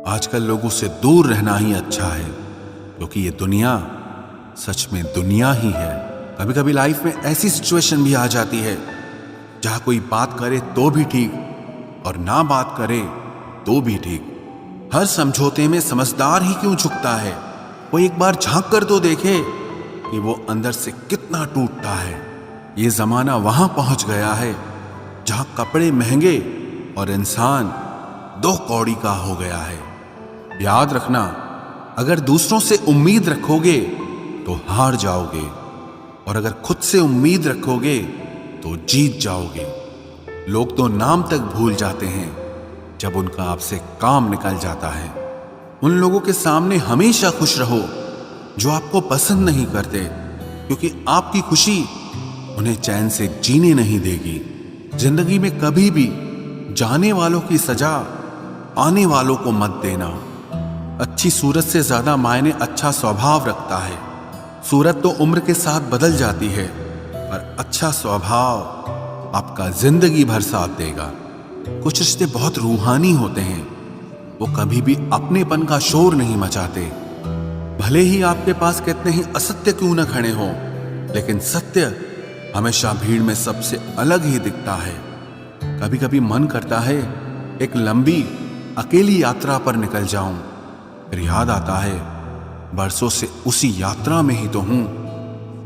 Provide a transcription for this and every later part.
आजकल लोगों से दूर रहना ही अच्छा है, क्योंकि ये दुनिया सच में दुनिया ही है। कभी कभी लाइफ में ऐसी सिचुएशन भी आ जाती है जहां कोई बात करे तो भी ठीक और ना बात करे तो भी ठीक। हर समझौते में समझदार ही क्यों झुकता है? वो एक बार झांक कर तो देखे कि वो अंदर से कितना टूटता है। ये जमाना वहां पहुंच गया है जहां कपड़े महंगे और इंसान दो कौड़ी का हो गया है। याद रखना, अगर दूसरों से उम्मीद रखोगे तो हार जाओगे, और अगर खुद से उम्मीद रखोगे तो जीत जाओगे। लोग तो नाम तक भूल जाते हैं जब उनका आपसे काम निकल जाता है। उन लोगों के सामने हमेशा खुश रहो जो आपको पसंद नहीं करते, क्योंकि आपकी खुशी उन्हें चैन से जीने नहीं देगी। जिंदगी में कभी भी जाने वालों की सजा आने वालों को मत देना। अच्छी सूरत से ज्यादा मायने अच्छा स्वभाव रखता है। सूरत तो उम्र के साथ बदल जाती है, पर अच्छा स्वभाव आपका जिंदगी भर साथ देगा। कुछ रिश्ते बहुत रूहानी होते हैं, वो कभी भी अपनेपन का शोर नहीं मचाते। भले ही आपके पास कितने ही असत्य क्यों न खड़े हों, लेकिन सत्य हमेशा भीड़ में सबसे अलग ही दिखता है। कभी कभी मन करता है एक लंबी अकेली यात्रा पर निकल जाऊं, फिर याद आता है बरसों से उसी यात्रा में ही तो हूं।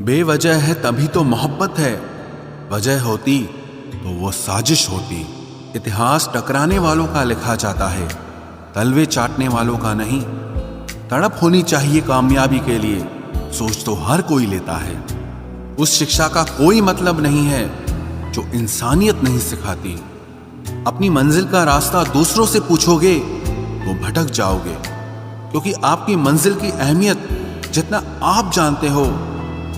बेवजह है तभी तो मोहब्बत है, वजह होती तो वो साजिश होती। इतिहास टकराने वालों का लिखा जाता है, तलवे चाटने वालों का नहीं। तड़प होनी चाहिए कामयाबी के लिए, सोच तो हर कोई लेता है। उस शिक्षा का कोई मतलब नहीं है जो इंसानियत नहीं सिखाती। अपनी मंजिल का रास्ता दूसरों से पूछोगे तो भटक जाओगे, क्योंकि आपकी मंजिल की अहमियत जितना आप जानते हो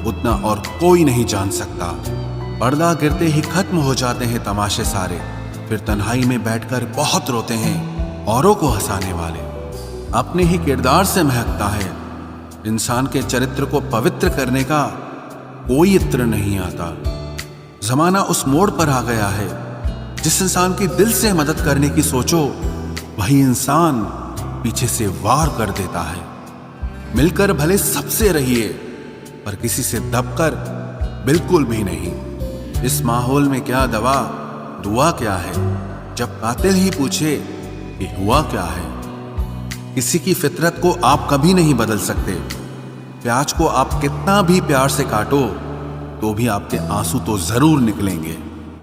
उतना और कोई नहीं जान सकता। पर्दा गिरते ही खत्म हो जाते हैं तमाशे सारे, फिर तन्हाई में बैठकर बहुत रोते हैं औरों को हंसाने वाले। अपने ही किरदार से महकता है। इंसान के चरित्र को पवित्र करने का कोई इत्र नहीं आता। जमाना उस मोड़ पर आ गया है, जिस इंसान की दिल से मदद करने की सोचो वही इंसान पीछे से वार कर देता है। मिलकर भले सबसे रहिए, पर किसी से दबकर बिल्कुल भी नहीं। इस माहौल में क्या दवा दुआ क्या है, जब कातिल ही पूछे कि हुआ क्या है। किसी की फितरत को आप कभी नहीं बदल सकते। प्याज को आप कितना भी प्यार से काटो तो भी आपके आंसू तो जरूर निकलेंगे।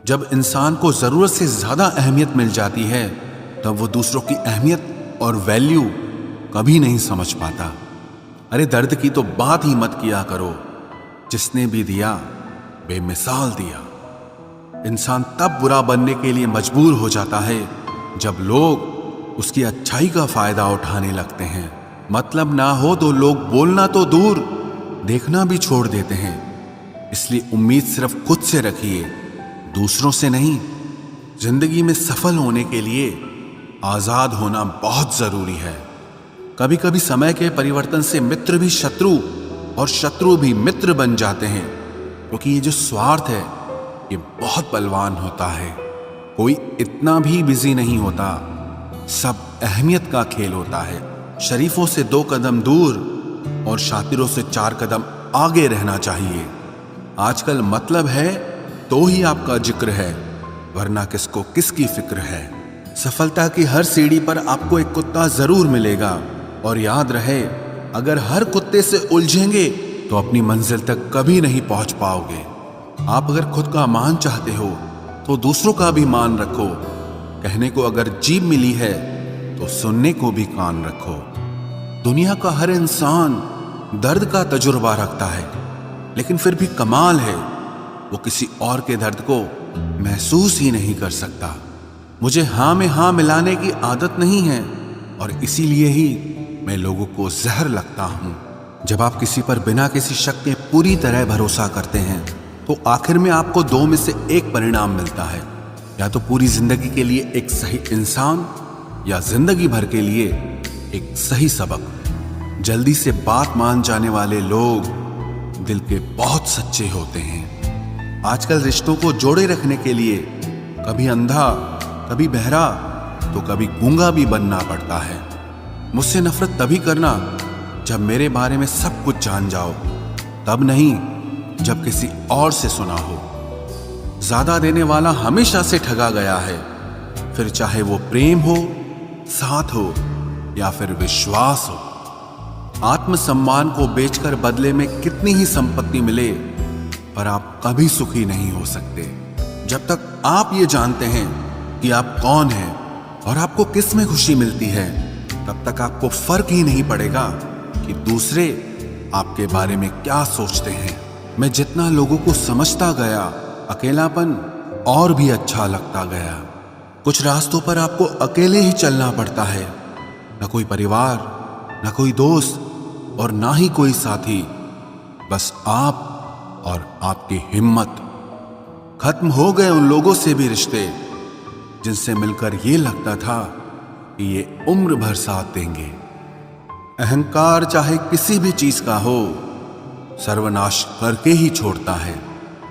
जब इंसान को जरूरत से ज्यादा अहमियत मिल जाती है, तब वो दूसरों की अहमियत और वैल्यू कभी नहीं समझ पाता। अरे दर्द की तो बात ही मत किया करो, जिसने भी दिया बेमिसाल दिया। इंसान तब बुरा बनने के लिए मजबूर हो जाता है जब लोग उसकी अच्छाई का फायदा उठाने लगते हैं। मतलब ना हो तो लोग बोलना तो दूर, देखना भी छोड़ देते हैं। इसलिए उम्मीद सिर्फ खुद से रखिए, दूसरों से नहीं। जिंदगी में सफल होने के लिए आजाद होना बहुत जरूरी है। कभी कभी समय के परिवर्तन से मित्र भी शत्रु और शत्रु भी मित्र बन जाते हैं, क्योंकि ये जो स्वार्थ है ये बहुत बलवान होता है। कोई इतना भी बिजी नहीं होता, सब अहमियत का खेल होता है। शरीफों से 2 कदम दूर और शातिरों से 4 कदम आगे रहना चाहिए। आजकल मतलब है तो ही आपका जिक्र है, वरना किसको किसकी फिक्र है। सफलता की हर सीढ़ी पर आपको एक कुत्ता जरूर मिलेगा, और याद रहे, अगर हर कुत्ते से उलझेंगे तो अपनी मंजिल तक कभी नहीं पहुंच पाओगे। आप अगर खुद का मान चाहते हो तो दूसरों का भी मान रखो। कहने को अगर जीभ मिली है तो सुनने को भी कान रखो। दुनिया का हर इंसान दर्द का तजुर्बा रखता है, लेकिन फिर भी कमाल है वो किसी और के दर्द को महसूस ही नहीं कर सकता। मुझे हाँ में हाँ मिलाने की आदत नहीं है, और इसीलिए ही मैं लोगों को जहर लगता हूं। जब आप किसी पर बिना किसी शक के पूरी तरह भरोसा करते हैं, तो आखिर में आपको 2 में से एक परिणाम मिलता है। या तो पूरी जिंदगी के लिए एक सही इंसान, या जिंदगी भर के लिए एक सही सबक। जल्दी से बात मान जाने वाले लोग दिल के बहुत सच्चे होते हैं। आजकल रिश्तों को जोड़े रखने के लिए कभी अंधा, कभी बहरा, तो कभी गूंगा भी बनना पड़ता है। मुझसे नफरत तभी करना जब मेरे बारे में सब कुछ जान जाओ, तब नहीं जब किसी और से सुना हो। ज्यादा देने वाला हमेशा से ठगा गया है, फिर चाहे वो प्रेम हो, साथ हो या फिर विश्वास हो। आत्मसम्मान को बेचकर बदले में कितनी ही संपत्ति मिले, पर आप कभी सुखी नहीं हो सकते जब तक आप ये जानते हैं कि आप कौन हैं और आपको किस में खुशी मिलती है। तब तक आपको फर्क ही नहीं पड़ेगा कि दूसरे आपके बारे में क्या सोचते हैं। मैं जितना लोगों को समझता गया, अकेलापन और भी अच्छा लगता गया। कुछ रास्तों पर आपको अकेले ही चलना पड़ता है, न कोई परिवार, न कोई दोस्त और ना ही कोई साथी, बस आप और आपकी हिम्मत। खत्म हो गए उन लोगों से भी रिश्ते जिनसे मिलकर ये लगता था कि ये उम्र भर साथ देंगे। अहंकार चाहे किसी भी चीज का हो, सर्वनाश करके ही छोड़ता है।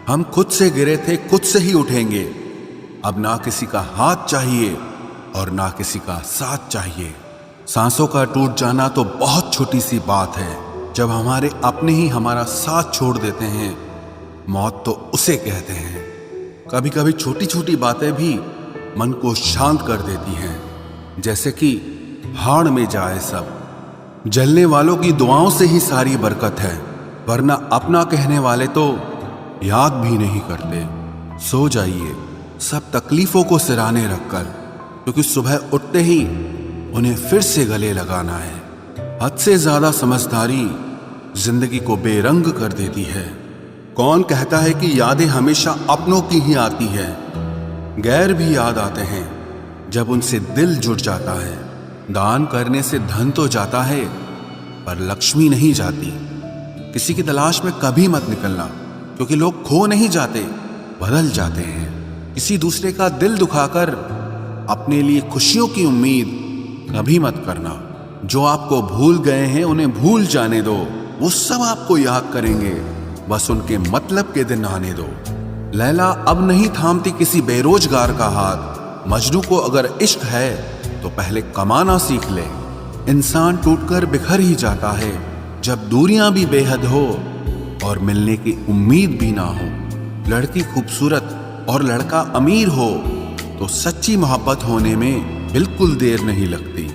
हम खुद से गिरे थे, खुद से ही उठेंगे। अब ना किसी का हाथ चाहिए और ना किसी का साथ चाहिए। सांसों का टूट जाना तो बहुत छोटी सी बात है। जब हमारे अपने ही हमारा साथ छोड़ देते हैं, मौत तो उसे कहते हैं। कभी कभी छोटी छोटी बातें भी मन को शांत कर देती हैं, जैसे कि हाड़ में जाए सब। जलने वालों की दुआओं से ही सारी बरकत है, वरना अपना कहने वाले तो याद भी नहीं करते। सो जाइए सब तकलीफों को सिराने रखकर, क्योंकि सुबह उठते ही उन्हें फिर से गले लगाना है। हद से ज्यादा समझदारी जिंदगी को बेरंग कर देती है। कौन कहता है कि यादें हमेशा अपनों की ही आती है? गैर भी याद आते हैं जब उनसे दिल जुड़ जाता है। दान करने से धन तो जाता है, पर लक्ष्मी नहीं जाती। किसी की तलाश में कभी मत निकलना, क्योंकि लोग खो नहीं जाते, बदल जाते हैं। किसी दूसरे का दिल दुखाकर अपने लिए खुशियों की उम्मीद कभी मत करना। जो आपको भूल गए हैं उन्हें भूल जाने दो, वो सब आपको याद करेंगे, बस उनके मतलब के दिन आने दो। लैला अब नहीं थामती किसी बेरोजगार का हाथ। मजनू को अगर इश्क है तो पहले कमाना सीख ले। इंसान टूटकर बिखर ही जाता है जब दूरियां भी बेहद हो और मिलने की उम्मीद भी ना हो। लड़की खूबसूरत और लड़का अमीर हो तो सच्ची मोहब्बत होने में बिल्कुल देर नहीं लगती।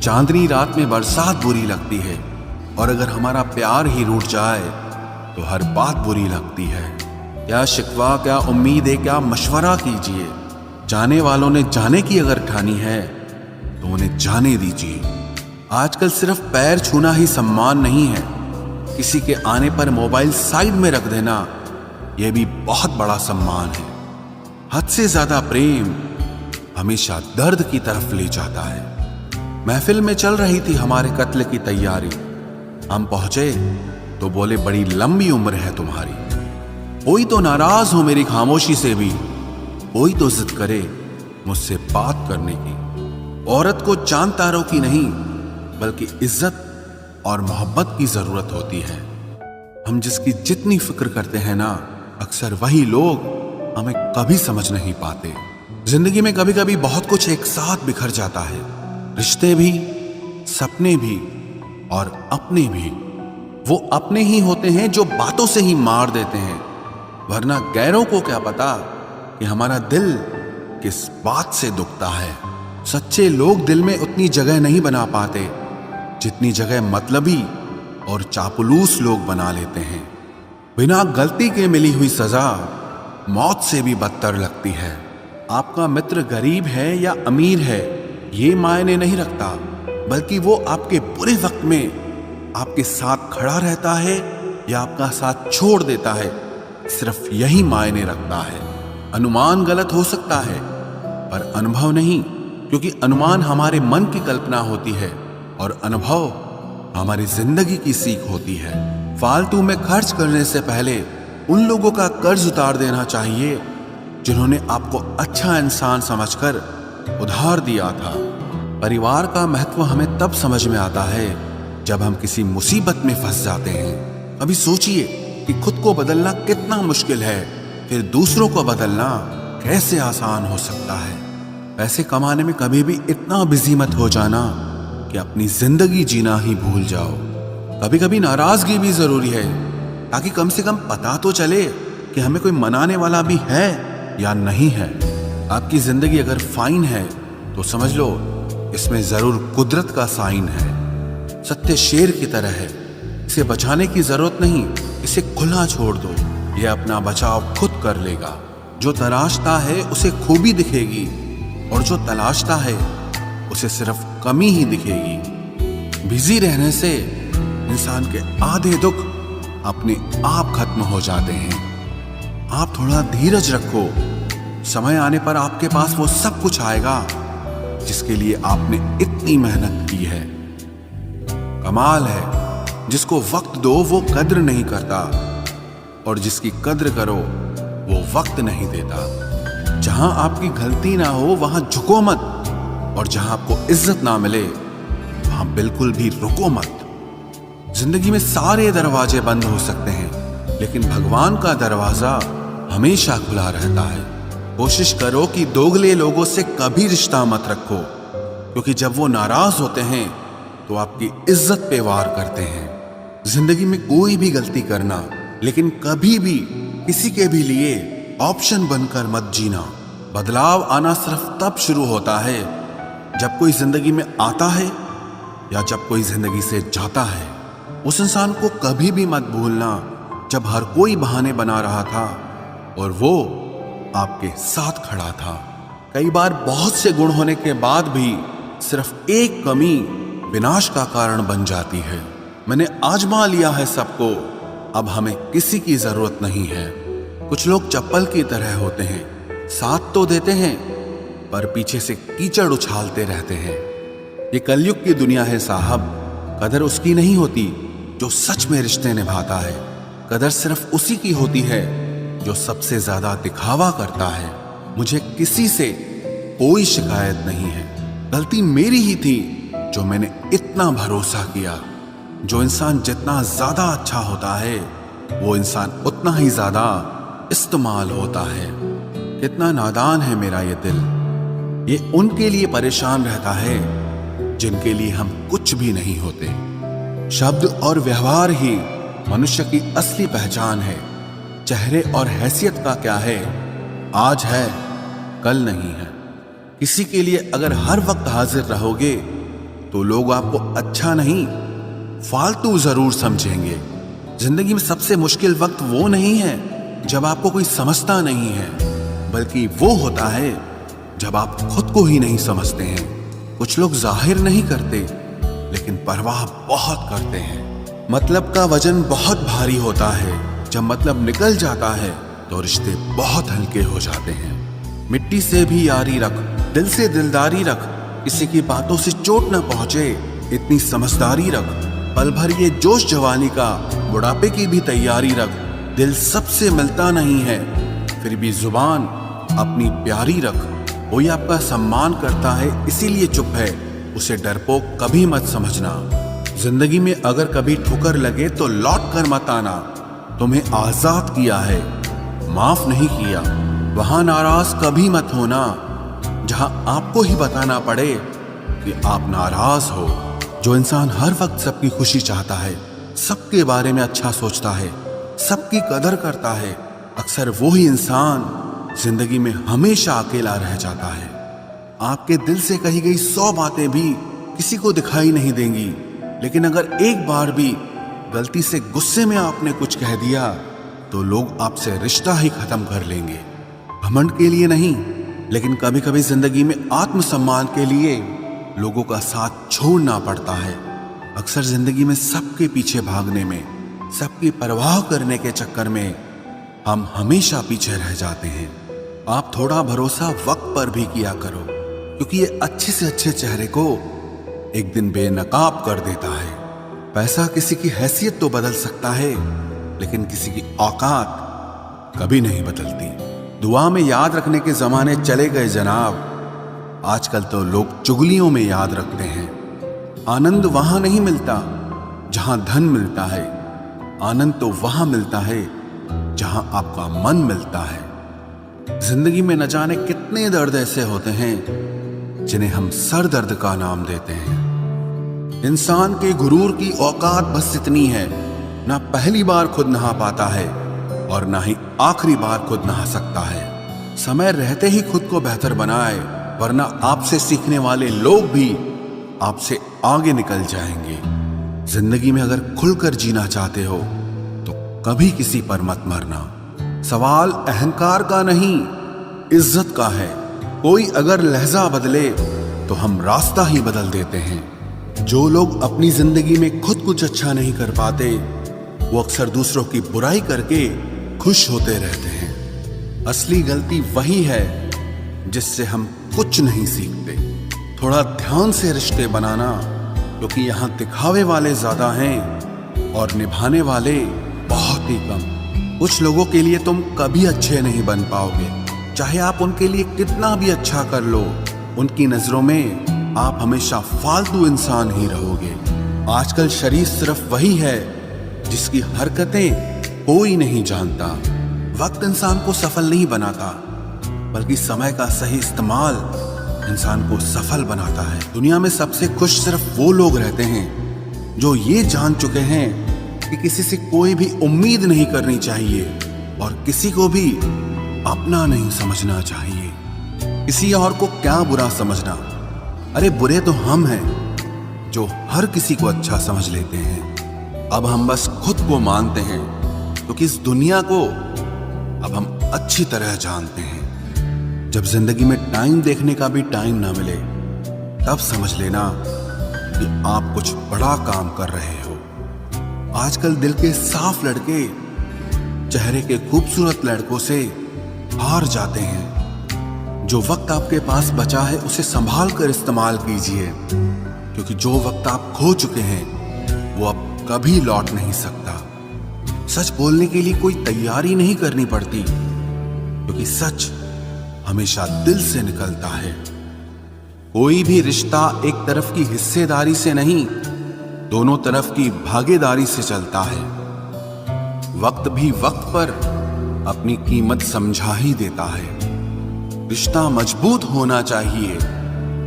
चांदनी रात में बरसात बुरी लगती है, और अगर हमारा प्यार ही रूठ जाए तो हर बात बुरी लगती है। क्या शिकवा, क्या उम्मीद है, क्या मशवरा कीजिए। जाने वालों ने जाने की अगर ठानी है तो उन्हें जाने दीजिए। आजकल सिर्फ पैर छूना ही सम्मान नहीं है, किसी के आने पर मोबाइल साइड में रख देना यह भी बहुत बड़ा सम्मान है। हद से ज्यादा प्रेम हमेशा दर्द की तरफ ले जाता है। महफिल में चल रही थी हमारे कत्ल की तैयारी। हम पहुंचे तो बोले, बड़ी लंबी उम्र है तुम्हारी। कोई तो नाराज हो मेरी खामोशी से भी, कोई तो जिद करे मुझसे बात करने की। औरत को चांद तारों की नहीं बल्कि इज्जत और मोहब्बत की जरूरत होती है। हम जिसकी जितनी फिक्र करते हैं ना, अक्सर वही लोग हमें कभी समझ नहीं पाते। जिंदगी में कभी कभी बहुत कुछ एक साथ बिखर जाता है, रिश्ते भी, सपने भी और अपने भी। वो अपने ही होते हैं जो बातों से ही मार देते हैं, वरना गैरों को क्या पता कि हमारा दिल किस बात से दुखता है। सच्चे लोग दिल में उतनी जगह नहीं बना पाते जितनी जगह मतलबी और चापलूस लोग बना लेते हैं। बिना गलती के मिली हुई सजा मौत से भी बदतर लगती है। आपका मित्र गरीब है या अमीर है ये मायने नहीं रखता, बल्कि वो आपके बुरे वक्त में आपके साथ खड़ा रहता है या आपका साथ छोड़ देता है, सिर्फ यही मायने रखता है। अनुमान गलत हो सकता है पर अनुभव नहीं, क्योंकि अनुमान हमारे मन की कल्पना होती है और अनुभव हमारी जिंदगी की सीख होती है। फालतू में खर्च करने से पहले उन लोगों का कर्ज उतार देना चाहिए जिन्होंने आपको अच्छा इंसान समझकर उधार दिया था। परिवार का महत्व हमें तब समझ में आता है जब हम किसी मुसीबत में फंस जाते हैं। अभी सोचिए कि खुद को बदलना कितना मुश्किल है, फिर दूसरों को बदलना कैसे आसान हो सकता है। पैसे कमाने में कभी भी इतना बिजी मत हो जाना कि अपनी जिंदगी जीना ही भूल जाओ। कभी कभी नाराजगी भी जरूरी है, ताकि कम से कम पता तो चले कि हमें कोई मनाने वाला भी है या नहीं है। आपकी जिंदगी अगर फाइन है तो समझ लो इसमें जरूर कुदरत का साइन है। सत्य शेर की तरह है, इसे बचाने की जरूरत नहीं, इसे खुला छोड़ दो, ये अपना बचाव खुद कर लेगा। जो तलाशता है उसे खूबी दिखेगी, और जो तलाशता है उसे सिर्फ कमी ही दिखेगी। बिजी रहने से इंसान के आधे दुख अपने आप खत्म हो जाते हैं। आप थोड़ा धीरज रखो, समय आने पर आपके पास वो सब कुछ आएगा जिसके लिए आपने इतनी मेहनत की है। कमाल है, जिसको वक्त दो वो कद्र नहीं करता, और जिसकी कद्र करो वो वक्त नहीं देता। जहां आपकी गलती ना हो वहां झुको मत, और जहां आपको इज्जत ना मिले वहां बिल्कुल भी रुको मत। जिंदगी में सारे दरवाजे बंद हो सकते हैं, लेकिन भगवान का दरवाजा हमेशा खुला रहता है। कोशिश करो कि दोगले लोगों से कभी रिश्ता मत रखो, क्योंकि जब वो नाराज होते हैं तो आपकी इज्जत पे वार करते हैं। जिंदगी में कोई भी गलती करना, लेकिन कभी भी किसी के भी लिए ऑप्शन बनकर मत जीना। बदलाव आना सिर्फ तब शुरू होता है जब कोई जिंदगी में आता है या जब कोई जिंदगी से जाता है। उस इंसान को कभी भी मत भूलना जब हर कोई बहाने बना रहा था और वो आपके साथ खड़ा था। कई बार बहुत से गुण होने के बाद भी सिर्फ एक कमी विनाश का कारण बन जाती है। मैंने आजमा लिया है सबको, अब हमें किसी की जरूरत नहीं है। कुछ लोग चप्पल की तरह होते हैं, साथ तो देते हैं पर पीछे से कीचड़ उछालते रहते हैं। ये कलयुग की दुनिया है साहब। कदर उसकी नहीं होती जो सच में रिश्ते निभाता है, कदर सिर्फ उसी की होती है जो सबसे ज्यादा दिखावा करता है। मुझे किसी से कोई शिकायत नहीं है, गलती मेरी ही थी जो मैंने इतना भरोसा किया। जो इंसान जितना ज्यादा अच्छा होता है वो इंसान उतना ही ज्यादा इस्तेमाल होता है। कितना नादान है मेरा ये दिल, ये उनके लिए परेशान रहता है जिनके लिए हम कुछ भी नहीं होते। शब्द और व्यवहार ही मनुष्य की असली पहचान है। चेहरे और हैसियत का क्या है, आज है कल नहीं है। किसी के लिए अगर हर वक्त हाजिर रहोगे तो लोग आपको अच्छा नहीं फालतू जरूर समझेंगे। जिंदगी में सबसे मुश्किल वक्त वो नहीं है जब आपको कोई समझता नहीं है, बल्कि वो होता है जब आप खुद को ही नहीं समझते हैं। कुछ लोग जाहिर नहीं करते लेकिन परवाह बहुत करते हैं। मतलब का वजन बहुत भारी होता है, जब मतलब निकल जाता है तो रिश्ते बहुत हल्के हो जाते हैं। मिट्टी से भी यारी रख, दिल से दिलदारी रख, किसी की बातों से चोट न पहुंचे इतनी समझदारी रख। पल भर ये जोश जवानी का, बुढ़ापे की भी तैयारी रख। दिल सबसे मिलता नहीं है फिर भी जुबान अपनी प्यारी रख। कोई आपका सम्मान करता है इसीलिए चुप है, उसे डरपोक कभी मत समझना। जिंदगी में अगर कभी ठुकर लगे तो लौट कर मत आना। तुम्हें आजाद किया है, माफ नहीं किया। वहां नाराज कभी मत होना जहां आपको ही बताना पड़े कि आप नाराज हो। जो इंसान हर वक्त सबकी खुशी चाहता है, सबके बारे में अच्छा सोचता है, सबकी कदर करता है, अक्सर वो ही इंसान जिंदगी में हमेशा अकेला रह जाता है। आपके दिल से कही गई 100 बातें भी किसी को दिखाई नहीं देंगी, लेकिन अगर एक बार भी गलती से गुस्से में आपने कुछ कह दिया तो लोग आपसे रिश्ता ही खत्म कर लेंगे। घमंड के लिए नहीं, लेकिन कभी कभी जिंदगी में आत्मसम्मान के लिए लोगों का साथ छोड़ना पड़ता है। अक्सर जिंदगी में सबके पीछे भागने में, सबकी परवाह करने के चक्कर में हम हमेशा पीछे रह जाते हैं। आप थोड़ा भरोसा वक्त पर भी किया करो, क्योंकि ये अच्छे से अच्छे चेहरे को एक दिन बेनकाब कर देता है। पैसा किसी की हैसियत तो बदल सकता है, लेकिन किसी की औकात कभी नहीं बदलती। दुआ में याद रखने के जमाने चले गए जनाब, आजकल तो लोग चुगलियों में याद रखते हैं। आनंद वहां नहीं मिलता जहां धन मिलता है, आनंद तो वहां मिलता है जहां आपका मन मिलता है। जिंदगी में न जाने कितने दर्द ऐसे होते हैं जिन्हें हम सर दर्द का नाम देते हैं। इंसान के गुरूर की औकात बस इतनी है, ना पहली बार खुद नहा पाता है और ना ही आखिरी बार खुद नहा सकता है। समय रहते ही खुद को बेहतर बनाए, वरना आपसे सीखने वाले लोग भी आपसे आगे निकल जाएंगे। जिंदगी में अगर खुलकर जीना चाहते हो तो कभी किसी पर मत मरना। सवाल अहंकार का नहीं, इज्जत का है। कोई अगर लहजा बदले तो हम रास्ता ही बदल देते हैं। जो लोग अपनी जिंदगी में खुद कुछ अच्छा नहीं कर पाते, वो अक्सर दूसरों की बुराई करके खुश होते रहते हैं। असली गलती वही है जिससे हम कुछ नहीं सीखते। थोड़ा ध्यान से रिश्ते बनाना, क्योंकि यहाँ दिखावे वाले ज्यादा हैं और निभाने वाले बहुत ही कम। कुछ लोगों के लिए तुम कभी अच्छे नहीं बन पाओगे, चाहे आप उनके लिए कितना भी अच्छा कर लो। उनकी नजरों में आप हमेशा फालतू इंसान ही रहोगे। आजकल शरीफ सिर्फ वही है जिसकी हरकतें कोई नहीं जानता। वक्त इंसान को सफल नहीं बनाता, बल्कि समय का सही इस्तेमाल इंसान को सफल बनाता है। दुनिया में सबसे खुश सिर्फ वो लोग रहते हैं जो ये जान चुके हैं कि किसी से कोई भी उम्मीद नहीं करनी चाहिए और किसी को भी अपना नहीं समझना चाहिए। किसी और को क्या बुरा समझना, अरे बुरे तो हम हैं जो हर किसी को अच्छा समझ लेते हैं। अब हम बस खुद को मानते हैं, क्योंकि इस दुनिया को अब हम अच्छी तरह जानते हैं। जब जिंदगी में टाइम देखने का भी टाइम ना मिले, तब समझ लेना कि आप कुछ बड़ा काम कर रहे हो। आजकल दिल के साफ लड़के चेहरे के खूबसूरत लड़कों से हार जाते हैं। जो वक्त आपके पास बचा है उसे संभाल कर इस्तेमाल कीजिए, क्योंकि जो वक्त आप खो चुके हैं वो अब कभी लौट नहीं सकता। सच बोलने के लिए कोई तैयारी नहीं करनी पड़ती, क्योंकि सच हमेशा दिल से निकलता है। कोई भी रिश्ता एक तरफ की हिस्सेदारी से नहीं, दोनों तरफ की भागीदारी से चलता है। वक्त भी वक्त पर अपनी कीमत समझा ही देता है। रिश्ता मजबूत होना चाहिए,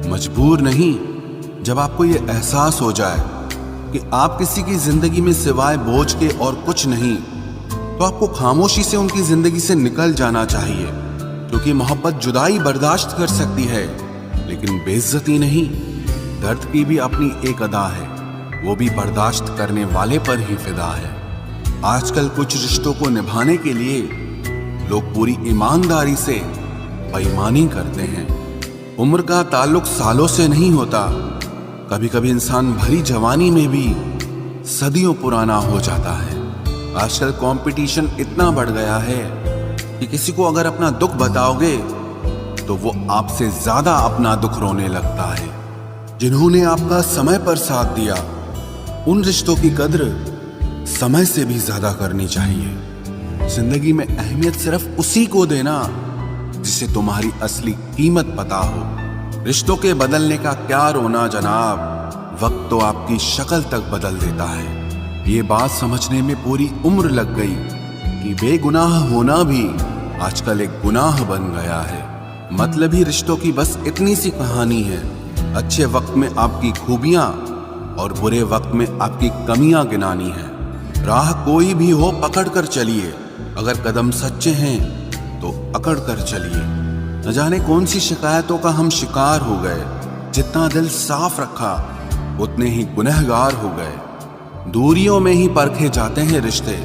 मजबूर नहीं। जब आपको यह एहसास हो जाए कि आप किसी की जिंदगी में सिवाय बोझ के और कुछ नहीं, तो आपको खामोशी से उनकी जिंदगी से निकल जाना चाहिए, क्योंकि मोहब्बत जुदाई बर्दाश्त कर सकती है, लेकिन बेइज्जती नहीं। दर्द की भी अपनी एक अदा है, वो भी बर्दाश्त करने वाले पर ही फिदा है। आजकल कुछ रिश्तों को निभाने के लिए लोग पूरी ईमानदारी से बेईमानी करते हैं। उम्र का ताल्लुक सालों से नहीं होता। कभी कभी इंसान भरी जवानी में भी सदियों पुराना हो जाता है। आजकल कंपटीशन इतना बढ़ गया है कि किसी को अगर अपना दुख बताओगे तो वो आपसे ज्यादा अपना दुख रोने लगता है। जिन्होंने आपका समय पर साथ दिया, उन रिश्तों की कद्र समय से भी ज्यादा करनी चाहिए। जिंदगी में अहमियत सिर्फ उसी को देना जिसे तुम्हारी असली कीमत पता हो। रिश्तों के बदलने का क्या रोना जनाब, वक्त तो आपकी शक्ल तक बदल देता है। ये बात समझने में पूरी उम्र लग गई कि बेगुनाह होना भी आजकल एक गुनाह बन गया है। मतलबी रिश्तों की बस इतनी सी कहानी है। अच्छे वक्त में आपकी खूबियां और बुरे वक्त में आपकी कमियां गिनानी है। राह कोई भी हो पकड़ कर चलिए, अगर कदम सच्चे हैं तो अकड़ कर चलिए। न जाने कौन सी शिकायतों का हम शिकार हो गए। जितना दिल साफ रखा उतने ही गुनहगार हो गए। दूरियों में ही परखे जाते हैं रिश्ते,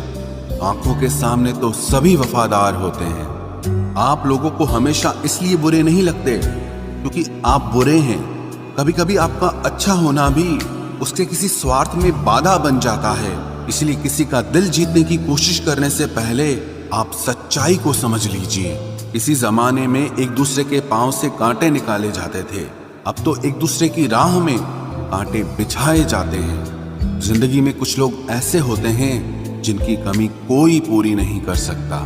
आंखों के सामने तो सभी वफादार होते हैं। आप लोगों को हमेशा इसलिए बुरे नहीं लगते क्योंकि आप बुरे हैं। कभी कभी आपका अच्छा होना भी उसके किसी स्वार्थ में बाधा बन जाता है। इसलिए किसी का दिल जीतने की कोशिश करने से पहले आप सच्चाई को समझ लीजिए। इसी जमाने में एक दूसरे के पांव से कांटे निकाले जाते थे, अब तो एक दूसरे की राह में कांटे बिछाए जाते हैं। जिंदगी में कुछ लोग ऐसे होते हैं जिनकी कमी कोई पूरी नहीं कर सकता।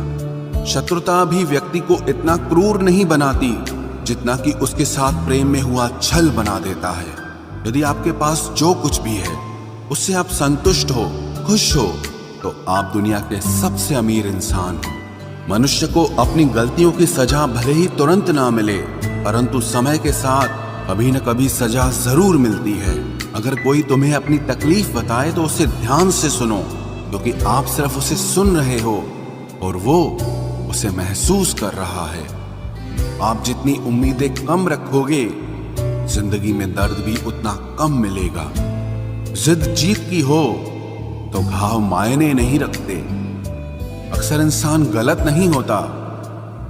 शत्रुता भी व्यक्ति को इतना क्रूर नहीं बनाती जितना कि उसके साथ प्रेम में हुआ छल बना देता है। यदि आपके पास जो कुछ भी है उससे आप संतुष्ट हो, खुश हो, तो आप दुनिया के सबसे अमीर इंसान हो। मनुष्य को अपनी गलतियों की सजा भले ही तुरंत ना मिले, परंतु समय के साथ कभी न कभी सजा जरूर मिलती है। अगर कोई तुम्हें अपनी तकलीफ बताए तो उसे ध्यान से सुनो, क्योंकि आप सिर्फ उसे सुन रहे हो और वो उसे महसूस कर रहा है। आप जितनी उम्मीदें कम रखोगे, जिंदगी में दर्द भी उतना कम मिलेगा। जिद जीत की हो तो घाव मायने नहीं रखते। अक्सर इंसान गलत नहीं होता,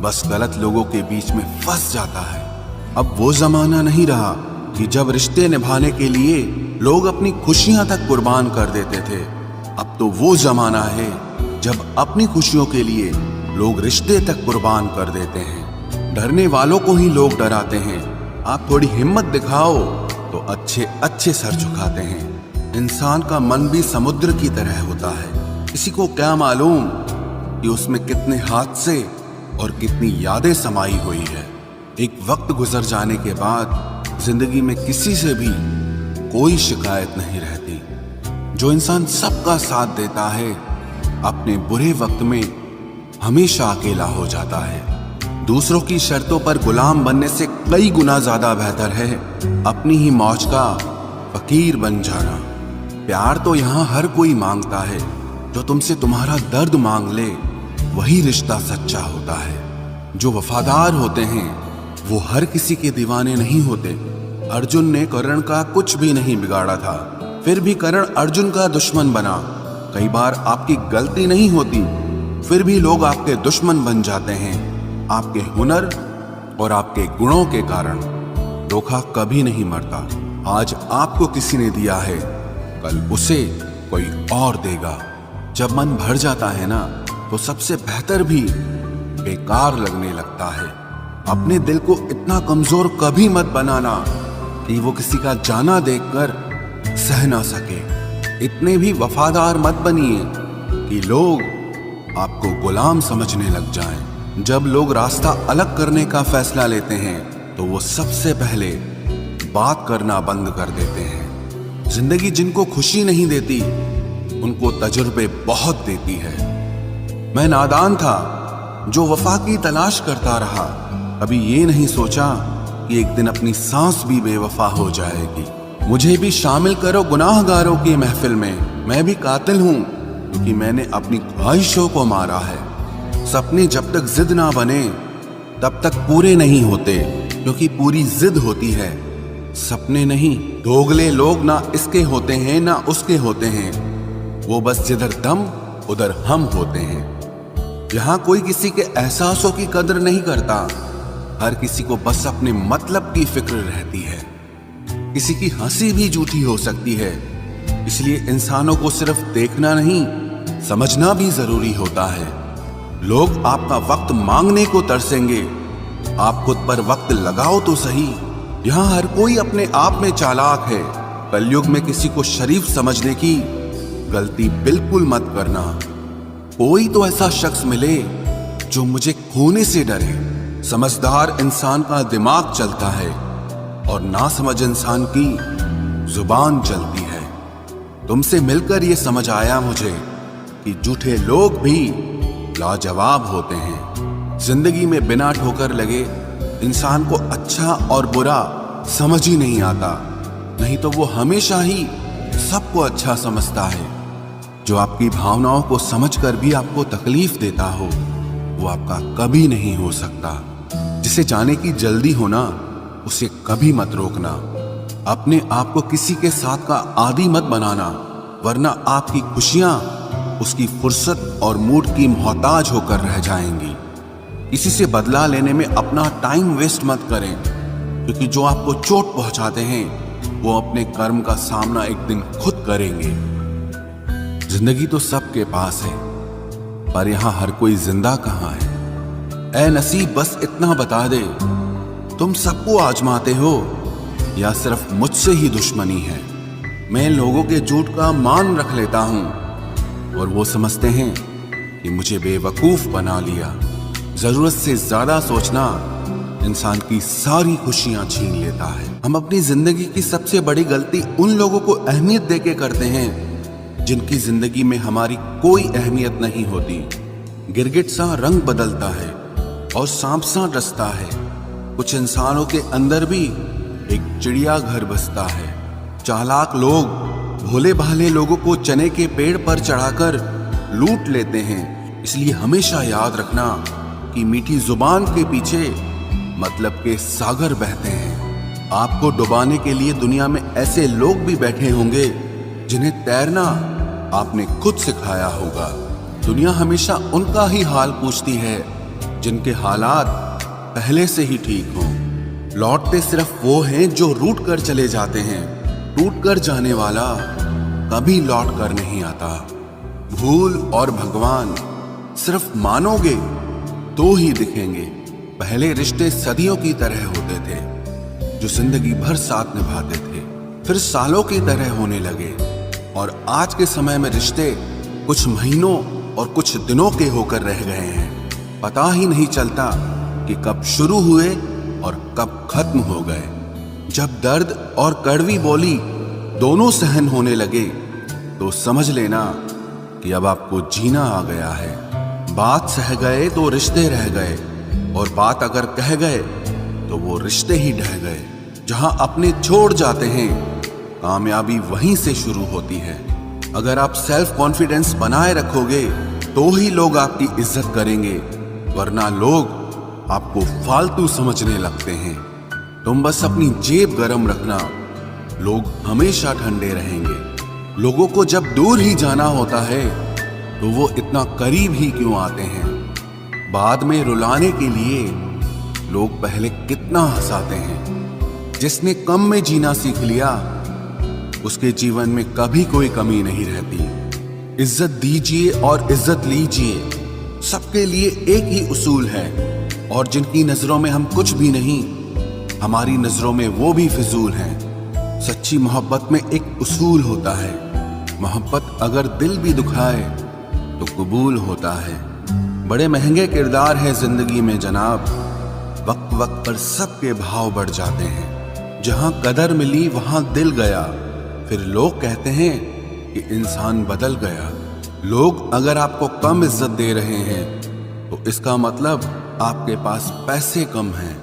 बस गलत लोगों के बीच में फंस जाता है। अब वो जमाना नहीं रहा कि जब रिश्ते निभाने के लिए लोग अपनी खुशियां तक कुर्बान कर देते थे। अब तो वो जमाना है जब अपनी खुशियों के लिए लोग रिश्ते तक कुर्बान कर देते हैं। डरने वालों को ही लोग डराते हैं। आप थोड़ी हिम्मत दिखाओ तो अच्छे अच्छे सर झुकाते हैं। इंसान का मन भी समुद्र की तरह होता है। किसी को क्या मालूम कि उसमें कितने हादसे और कितनी यादें समाई हुई है। एक वक्त गुजर जाने के बाद जिंदगी में किसी से भी कोई शिकायत नहीं रहती। जो इंसान सबका साथ देता है, अपने बुरे वक्त में हमेशा अकेला हो जाता है। दूसरों की शर्तों पर गुलाम बनने से कई गुना ज्यादा बेहतर है अपनी ही मौज का फकीर बन जाना। प्यार तो यहाँ हर कोई मांगता है। जो तुमसे तुम्हारा दर्द मांग ले, वही रिश्ता सच्चा होता है। जो वफादार होते हैं वो हर किसी के दीवाने नहीं होते। अर्जुन ने कर्ण का कुछ भी नहीं बिगाड़ा था, फिर भी कर्ण अर्जुन का दुश्मन बना। कई बार आपकी गलती नहीं होती, फिर भी लोग आपके दुश्मन बन जाते हैं, आपके हुनर और आपके गुणों के कारण। धोखा कभी नहीं मरता। आज आपको किसी ने दिया है, कल उसे कोई और देगा। जब मन भर जाता है ना, तो सबसे बेहतर भी बेकार लगने लगता है। अपने दिल को इतना कमजोर कभी मत बनाना कि वो किसी का जाना देखकर सह ना सके। इतने भी वफादार मत बनिए कि लोग आपको गुलाम समझने लग जाएं। जब लोग रास्ता अलग करने का फैसला लेते हैं, तो वो सबसे पहले बात करना बंद कर देते हैं। जिंदगी जिनको खुशी नहीं देती, उनको तजुर्बे बहुत देती है। मैं नादान था जो वफा की तलाश करता रहा। कभी ये नहीं सोचा कि एक दिन अपनी सांस भी बेवफा हो जाएगी। मुझे भी शामिल करो गुनाहगारों की महफिल में। मैं भी कातिल हूं क्योंकि मैंने अपनी ख्वाहिशों को मारा है। सपने जब तक जिद ना बने तब तक पूरे नहीं होते, क्योंकि पूरी जिद होती है, सपने नहीं। दोगले लोग ना इसके होते हैं ना उसके होते हैं, वो बस जिधर दम उधर हम होते हैं। यहाँ कोई किसी के एहसासों की कदर नहीं करता। हर किसी को बस अपने मतलब की फिक्र रहती है। किसी की हंसी भी झूठी हो सकती है, इसलिए इंसानों को सिर्फ देखना नहीं, समझना भी जरूरी होता है। लोग आपका वक्त मांगने को तरसेंगे, आप खुद पर वक्त लगाओ तो सही। यहाँ हर कोई अपने आप में चालाक है। कलयुग में किसी को शरीफ समझने की गलती बिल्कुल मत करना। कोई तो ऐसा शख्स मिले जो मुझे खोने से डरे। समझदार इंसान का दिमाग चलता है और नासमझ इंसान की जुबान चलती है। तुमसे मिलकर ये समझ आया मुझे कि झूठे लोग भी लाजवाब होते हैं। जिंदगी में बिना ठोकर लगे इंसान को अच्छा और बुरा समझ ही नहीं आता, नहीं तो वो हमेशा ही सबको अच्छा समझता है। जो आपकी भावनाओं को समझकर भी आपको तकलीफ देता हो, वो आपका कभी नहीं हो सकता। जिसे जाने की जल्दी होना, उसे कभी मत रोकना। अपने आप को किसी के साथ का आदी मत बनाना, वरना आपकी खुशियां उसकी फुर्सत और मूड की मोहताज होकर रह जाएंगी। किसी से बदला लेने में अपना टाइम वेस्ट मत करें, क्योंकि जो आपको चोट पहुंचाते हैं वो अपने कर्म का सामना एक दिन खुद करेंगे। जिंदगी तो सबके पास है, पर यहां हर कोई जिंदा कहां है। ऐ नसीब बस इतना बता दे, तुम सबको आजमाते हो या सिर्फ मुझसे ही दुश्मनी है। मैं लोगों के झूठ का मान रख लेता हूं और वो समझते हैं कि मुझे बेवकूफ बना लिया। जरूरत से ज्यादा सोचना इंसान की सारी खुशियां छीन लेता है। हम अपनी जिंदगी की सबसे बड़ी गलती उन लोगों को अहमियत देके करते हैं जिनकी जिंदगी में हमारी कोई अहमियत नहीं होती। गिरगिट सा रंग बदलता है और सांप सा डसता है। कुछ इंसानों के अंदर भी एक चिड़िया घर बसता है। चालाक लोग भोले भाले लोगों को चने के पेड़ पर चढ़ाकर लूट लेते हैं। इसलिए हमेशा याद रखना कि मीठी जुबान के पीछे मतलब के सागर बहते हैं। आपको डुबाने के लिए दुनिया में ऐसे लोग भी बैठे होंगे जिन्हें तैरना आपने खुद सिखाया होगा। दुनिया हमेशा उनका ही हाल पूछती है जिनके हालात पहले से ही ठीक हों। लौटते सिर्फ वो हैं जो रूठ कर चले जाते हैं। टूट कर जाने वाला कभी लौट कर नहीं आता। भूल और भगवान सिर्फ मानोगे तो ही दिखेंगे। पहले रिश्ते सदियों की तरह होते थे जो जिंदगी भर साथ निभाते थे, फिर सालों की तरह होने लगे। और आज के समय में रिश्ते कुछ महीनों और कुछ दिनों के होकर रह गए हैं। पता ही नहीं चलता कि कब शुरू हुए और कब खत्म हो गए। जब दर्द और कड़वी बोली दोनों सहन होने लगे तो समझ लेना कि अब आपको जीना आ गया है। बात सह गए तो रिश्ते रह गए, और बात अगर कह गए तो वो रिश्ते ही ढह गए। जहां अपने छोड़ जाते हैं कामयाबी वहीं से शुरू होती है। अगर आप सेल्फ कॉन्फिडेंस बनाए रखोगे तो ही लोग आपकी इज्जत करेंगे, वरना लोग आपको फालतू समझने लगते हैं। तुम बस अपनी जेब गरम रखना, लोग हमेशा ठंडे रहेंगे। लोगों को जब दूर ही जाना होता है तो वो इतना करीब ही क्यों आते हैं। बाद में रुलाने के लिए लोग पहले कितना हंसाते हैं। जिसने कम में जीना सीख लिया उसके जीवन में कभी कोई कमी नहीं रहती। इज्जत दीजिए और इज्जत लीजिए, सबके लिए एक ही उसूल है। और जिनकी नजरों में हम कुछ भी नहीं, हमारी नजरों में वो भी फिजूल हैं। सच्ची मोहब्बत में एक उसूल होता है, मोहब्बत अगर दिल भी दुखाए तो कबूल होता है। बड़े महंगे किरदार है जिंदगी में जनाब, वक्त वक्त पर सबके भाव बढ़ जाते हैं। जहां कदर मिली वहां दिल गया, फिर लोग कहते हैं कि इंसान बदल गया। लोग अगर आपको कम इज्जत दे रहे हैं तो इसका मतलब आपके पास पैसे कम हैं।